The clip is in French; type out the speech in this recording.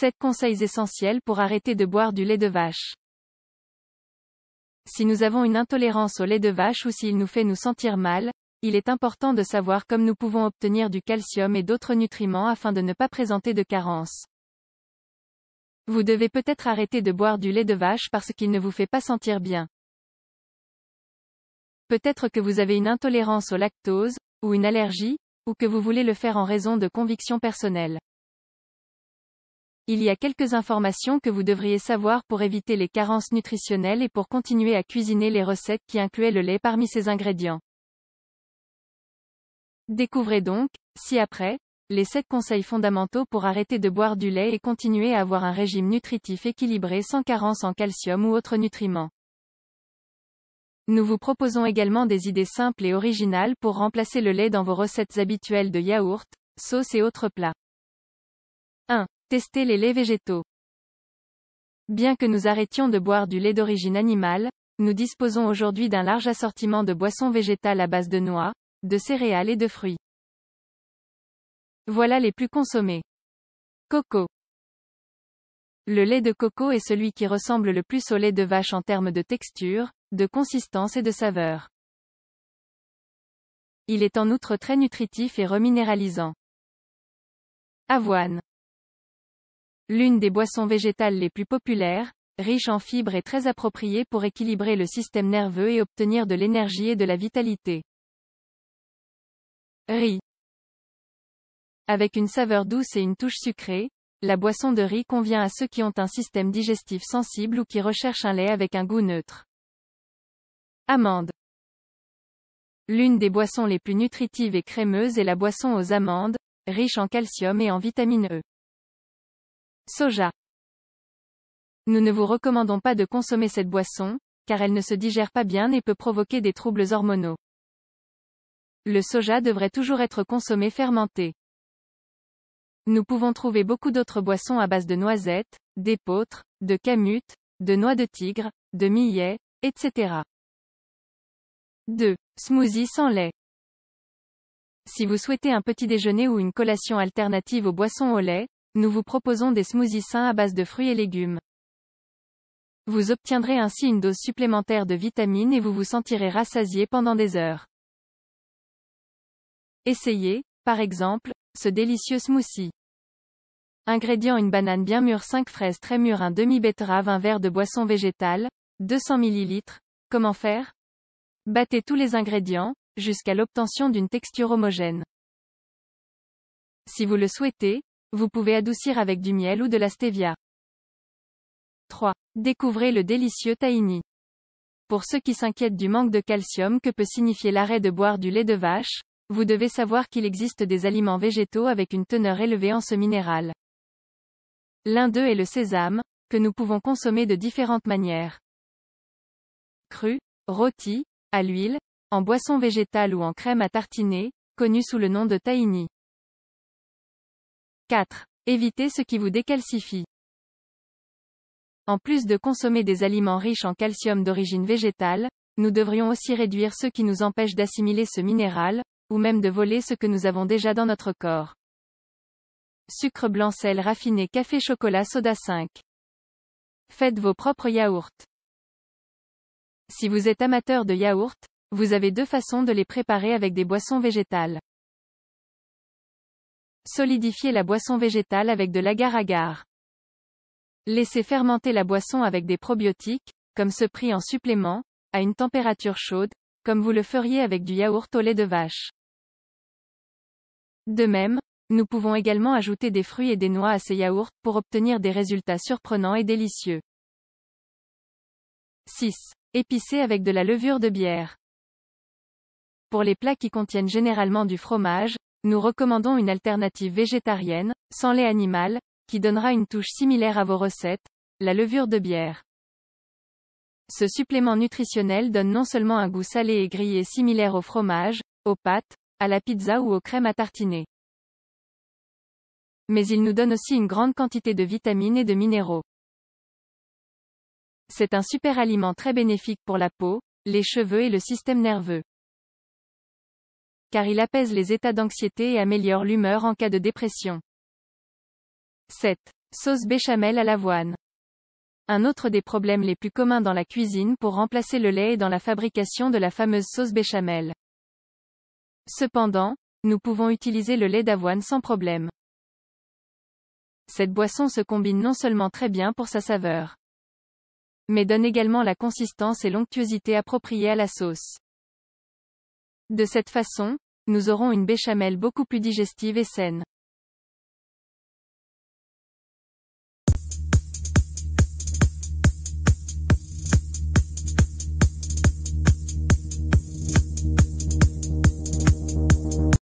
7 conseils essentiels pour arrêter de boire du lait de vache. Si nous avons une intolérance au lait de vache ou s'il nous fait nous sentir mal, il est important de savoir comment nous pouvons obtenir du calcium et d'autres nutriments afin de ne pas présenter de carence. Vous devez peut-être arrêter de boire du lait de vache parce qu'il ne vous fait pas sentir bien. Peut-être que vous avez une intolérance au lactose, ou une allergie, ou que vous voulez le faire en raison de convictions personnelles. Il y a quelques informations que vous devriez savoir pour éviter les carences nutritionnelles et pour continuer à cuisiner les recettes qui incluaient le lait parmi ses ingrédients. Découvrez donc, ci-après, les 7 conseils fondamentaux pour arrêter de boire du lait et continuer à avoir un régime nutritif équilibré sans carence en calcium ou autres nutriments. Nous vous proposons également des idées simples et originales pour remplacer le lait dans vos recettes habituelles de yaourt, sauces et autres plats. 1. Testez les laits végétaux. Bien que nous arrêtions de boire du lait d'origine animale, nous disposons aujourd'hui d'un large assortiment de boissons végétales à base de noix, de céréales et de fruits. Voilà les plus consommés. Coco. Le lait de coco est celui qui ressemble le plus au lait de vache en termes de texture, de consistance et de saveur. Il est en outre très nutritif et reminéralisant. Avoine. L'une des boissons végétales les plus populaires, riche en fibres et très appropriée pour équilibrer le système nerveux et obtenir de l'énergie et de la vitalité. Riz. Avec une saveur douce et une touche sucrée, la boisson de riz convient à ceux qui ont un système digestif sensible ou qui recherchent un lait avec un goût neutre. Amandes. L'une des boissons les plus nutritives et crémeuses est la boisson aux amandes, riche en calcium et en vitamine E. Soja. Nous ne vous recommandons pas de consommer cette boisson, car elle ne se digère pas bien et peut provoquer des troubles hormonaux. Le soja devrait toujours être consommé fermenté. Nous pouvons trouver beaucoup d'autres boissons à base de noisettes, d'épeautres, de camutes, de noix de tigre, de millet, etc. 2. Smoothie sans lait. Si vous souhaitez un petit déjeuner ou une collation alternative aux boissons au lait, nous vous proposons des smoothies sains à base de fruits et légumes. Vous obtiendrez ainsi une dose supplémentaire de vitamines et vous vous sentirez rassasié pendant des heures. Essayez, par exemple, ce délicieux smoothie. Ingrédients: une banane bien mûre, 5 fraises très mûres, un demi-betterave, un verre de boisson végétale, 200 ml. Comment faire? Battez tous les ingrédients, jusqu'à l'obtention d'une texture homogène. Si vous le souhaitez, vous pouvez adoucir avec du miel ou de la stevia. 3. Découvrez le délicieux tahini. Pour ceux qui s'inquiètent du manque de calcium que peut signifier l'arrêt de boire du lait de vache, vous devez savoir qu'il existe des aliments végétaux avec une teneur élevée en ce minéral. L'un d'eux est le sésame, que nous pouvons consommer de différentes manières. Cru, rôti, à l'huile, en boisson végétale ou en crème à tartiner, connu sous le nom de tahini. 4. Évitez ce qui vous décalcifie. En plus de consommer des aliments riches en calcium d'origine végétale, nous devrions aussi réduire ceux qui nous empêchent d'assimiler ce minéral, ou même de voler ce que nous avons déjà dans notre corps. Sucre blanc, sel raffiné, café, chocolat, soda. 5. Faites vos propres yaourts. Si vous êtes amateur de yaourt, vous avez 2 façons de les préparer avec des boissons végétales. Solidifiez la boisson végétale avec de l'agar-agar. Laissez fermenter la boisson avec des probiotiques, comme ceux pris en supplément, à une température chaude, comme vous le feriez avec du yaourt au lait de vache. De même, nous pouvons également ajouter des fruits et des noix à ces yaourts pour obtenir des résultats surprenants et délicieux. 6. Épicez avec de la levure de bière. Pour les plats qui contiennent généralement du fromage, nous recommandons une alternative végétarienne, sans lait animal, qui donnera une touche similaire à vos recettes, la levure de bière. Ce supplément nutritionnel donne non seulement un goût salé et grillé similaire au fromage, aux pâtes, à la pizza ou aux crèmes à tartiner. Mais il nous donne aussi une grande quantité de vitamines et de minéraux. C'est un super aliment très bénéfique pour la peau, les cheveux et le système nerveux. Car il apaise les états d'anxiété et améliore l'humeur en cas de dépression. 7. Sauce béchamel à l'avoine. Un autre des problèmes les plus communs dans la cuisine pour remplacer le lait est dans la fabrication de la fameuse sauce béchamel. Cependant, nous pouvons utiliser le lait d'avoine sans problème. Cette boisson se combine non seulement très bien pour sa saveur, mais donne également la consistance et l'onctuosité appropriées à la sauce. De cette façon, nous aurons une béchamel beaucoup plus digestive et saine.